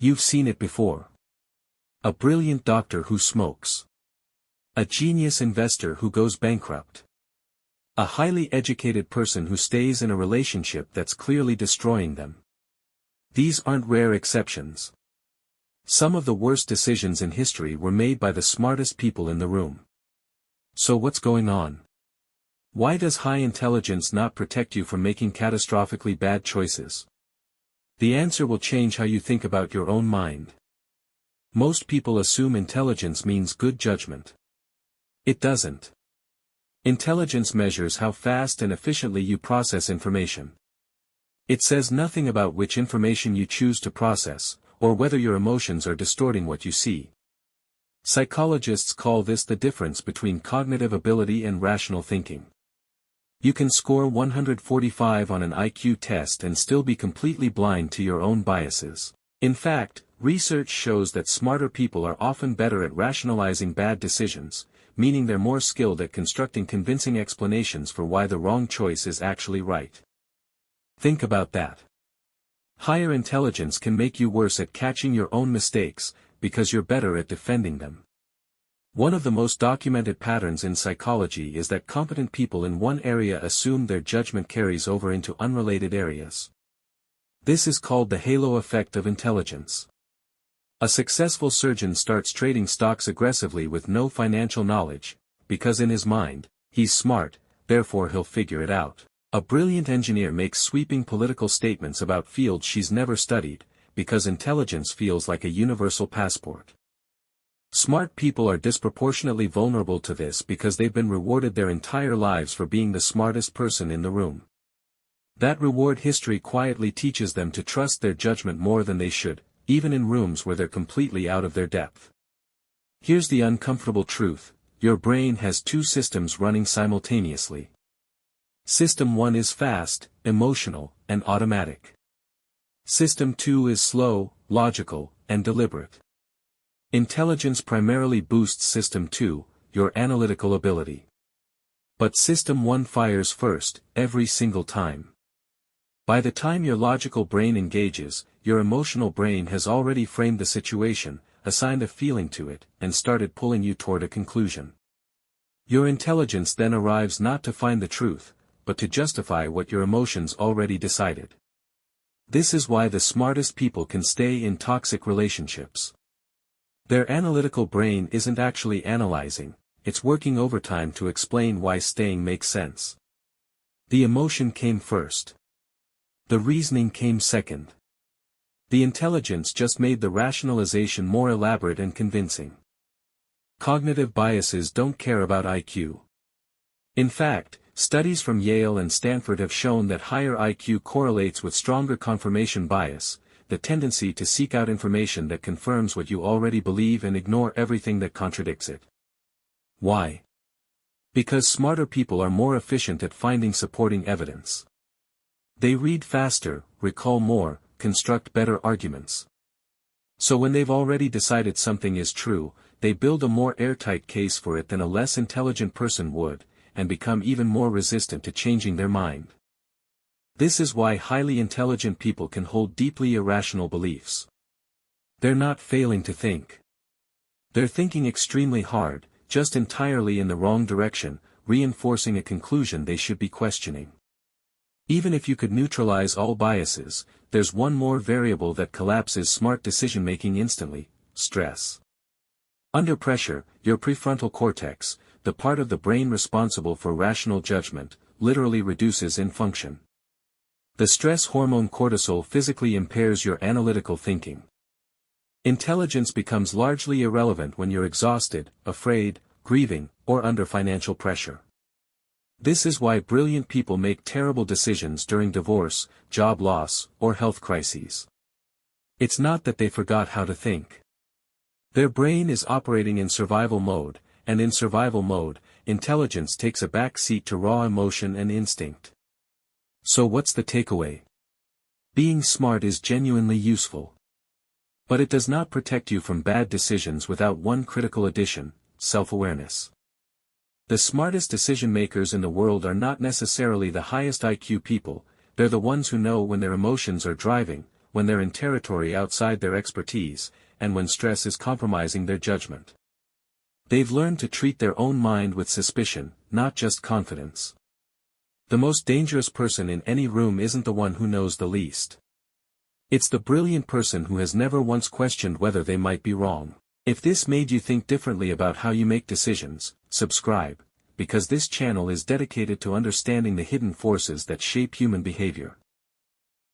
You've seen it before. A brilliant doctor who smokes. A genius investor who goes bankrupt. A highly educated person who stays in a relationship that's clearly destroying them. These aren't rare exceptions. Some of the worst decisions in history were made by the smartest people in the room. So what's going on? Why does high intelligence not protect you from making catastrophically bad choices? The answer will change how you think about your own mind. Most people assume intelligence means good judgment. It doesn't. Intelligence measures how fast and efficiently you process information. It says nothing about which information you choose to process, or whether your emotions are distorting what you see. Psychologists call this the difference between cognitive ability and rational thinking. You can score 145 on an IQ test and still be completely blind to your own biases. In fact, research shows that smarter people are often better at rationalizing bad decisions, meaning they're more skilled at constructing convincing explanations for why the wrong choice is actually right. Think about that. Higher intelligence can make you worse at catching your own mistakes, because you're better at defending them. One of the most documented patterns in psychology is that competent people in one area assume their judgment carries over into unrelated areas. This is called the halo effect of intelligence. A successful surgeon starts trading stocks aggressively with no financial knowledge, because in his mind, he's smart, therefore he'll figure it out. A brilliant engineer makes sweeping political statements about fields she's never studied, because intelligence feels like a universal passport. Smart people are disproportionately vulnerable to this because they've been rewarded their entire lives for being the smartest person in the room. That reward history quietly teaches them to trust their judgment more than they should, even in rooms where they're completely out of their depth. Here's the uncomfortable truth: your brain has two systems running simultaneously. System 1 is fast, emotional, and automatic. System 2 is slow, logical, and deliberate. Intelligence primarily boosts System 2, your analytical ability. But System 1 fires first, every single time. By the time your logical brain engages, your emotional brain has already framed the situation, assigned a feeling to it, and started pulling you toward a conclusion. Your intelligence then arrives not to find the truth, but to justify what your emotions already decided. This is why the smartest people can stay in toxic relationships. Their analytical brain isn't actually analyzing, it's working overtime to explain why staying makes sense. The emotion came first. The reasoning came second. The intelligence just made the rationalization more elaborate and convincing. Cognitive biases don't care about IQ. In fact, studies from Yale and Stanford have shown that higher IQ correlates with stronger confirmation bias, the tendency to seek out information that confirms what you already believe and ignore everything that contradicts it. Why? Because smarter people are more efficient at finding supporting evidence. They read faster, recall more, construct better arguments. So when they've already decided something is true, they build a more airtight case for it than a less intelligent person would, and become even more resistant to changing their mind. This is why highly intelligent people can hold deeply irrational beliefs. They're not failing to think. They're thinking extremely hard, just entirely in the wrong direction, reinforcing a conclusion they should be questioning. Even if you could neutralize all biases, there's one more variable that collapses smart decision-making instantly: stress. Under pressure, your prefrontal cortex, the part of the brain responsible for rational judgment, literally reduces in function. The stress hormone cortisol physically impairs your analytical thinking. Intelligence becomes largely irrelevant when you're exhausted, afraid, grieving, or under financial pressure. This is why brilliant people make terrible decisions during divorce, job loss, or health crises. It's not that they forgot how to think. Their brain is operating in survival mode, and in survival mode, intelligence takes a back seat to raw emotion and instinct. So what's the takeaway? Being smart is genuinely useful. But it does not protect you from bad decisions without one critical addition: self-awareness. The smartest decision-makers in the world are not necessarily the highest IQ people, they're the ones who know when their emotions are driving, when they're in territory outside their expertise, and when stress is compromising their judgment. They've learned to treat their own mind with suspicion, not just confidence. The most dangerous person in any room isn't the one who knows the least. It's the brilliant person who has never once questioned whether they might be wrong. If this made you think differently about how you make decisions, subscribe, because this channel is dedicated to understanding the hidden forces that shape human behavior.